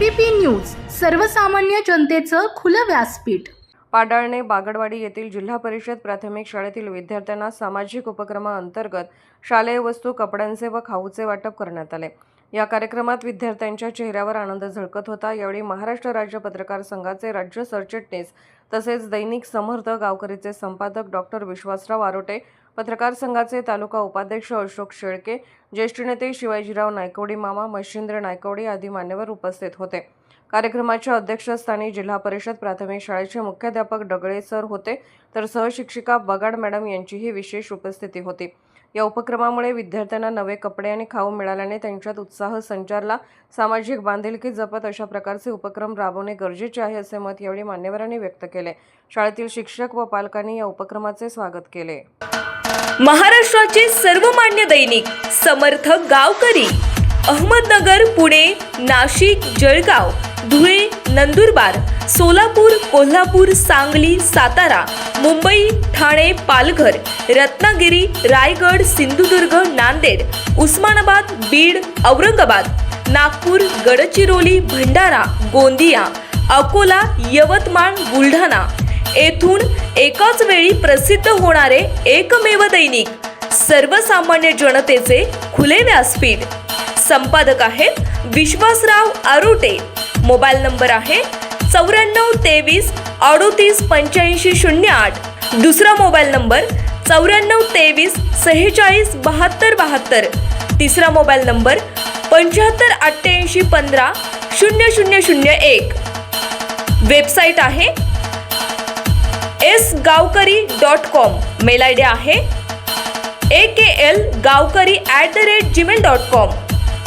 ABP news, सर्वसामान्य जनतेचं खुलं व्यासपीठ। पाडाळणे बागडवाडी येथील जिल्हा परिषद प्राथमिक शाळेतील विद्यार्थ्यांना सामाजिक उपक्रमाअंतर्गत शालेय वस्तू, कपड्यांचे व खाऊचे वाटप करण्यात आले। या कार्यक्रमात विद्यार्थ्यांच्या चेहऱ्यावर आनंद झळकत होता। यावेळी महाराष्ट्र राज्य पत्रकार संघाचे राज्य सरचिटणीस तसेच दैनिक समर्थ गावकरीचे संपादक डॉक्टर विश्वासराव आरोटे, पत्रकार संघाचे तालुका उपाध्यक्ष अशोक शेळके, ज्येष्ठ नेते शिवाजीराव नायकवडी मामा, मच्छिंद्र नायकवडी आदी मान्यवर उपस्थित होते। कार्यक्रमाच्या अध्यक्षस्थानी जिल्हा परिषद प्राथमिक शाळेचे मुख्याध्यापक डगळे सर होते, तर सहशिक्षिका बगाड मॅडम यांचीही विशेष उपस्थिती होती। या उपक्रमामुळे विद्यार्थ्यांना नवे कपडे आणि खाऊ मिळाल्याने त्यांच्यात उत्साह संचारला। सामाजिक बांधिलकी जपत अशा प्रकारचे उपक्रम राबवणे गरजेचे आहे, असे मत यावेळी मान्यवरांनी व्यक्त केले। शाळेतील शिक्षक व पालकांनी या उपक्रमाचे स्वागत केले। महाराष्ट्राचे सर्वमान्य दैनिक समर्थ गावकरी, अहमदनगर, पुणे, नाशिक, जळगाव, धुळे, नंदुरबार, सोलापूर, कोल्हापूर, सांगली, सातारा, मुंबई, ठाणे, पालघर, रत्नागिरी, रायगड, सिंधुदुर्ग, नांदेड, उस्मानाबाद, बीड, औरंगाबाद, नागपूर, गडचिरोली, भंडारा, गोंदिया, अकोला, यवतमाळ, बुलढाणा येथून एकाच वेळी प्रसिद्ध होणारे एकमेव दैनिक सर्वसामान्य जनतेचे खुले व्यासपीठ। संपादक आहेत विश्वासराव आरोटे। मोबाईल नंबर आहे 94 23 38 85 08। दुसरा मोबाईल नंबर 94 23 46 72 72। तिसरा मोबाईल नंबर 75 88 15 0001। वेबसाईट आहे sgavkari.com। मेल आयडी आहे akl gavkari@gmail.com।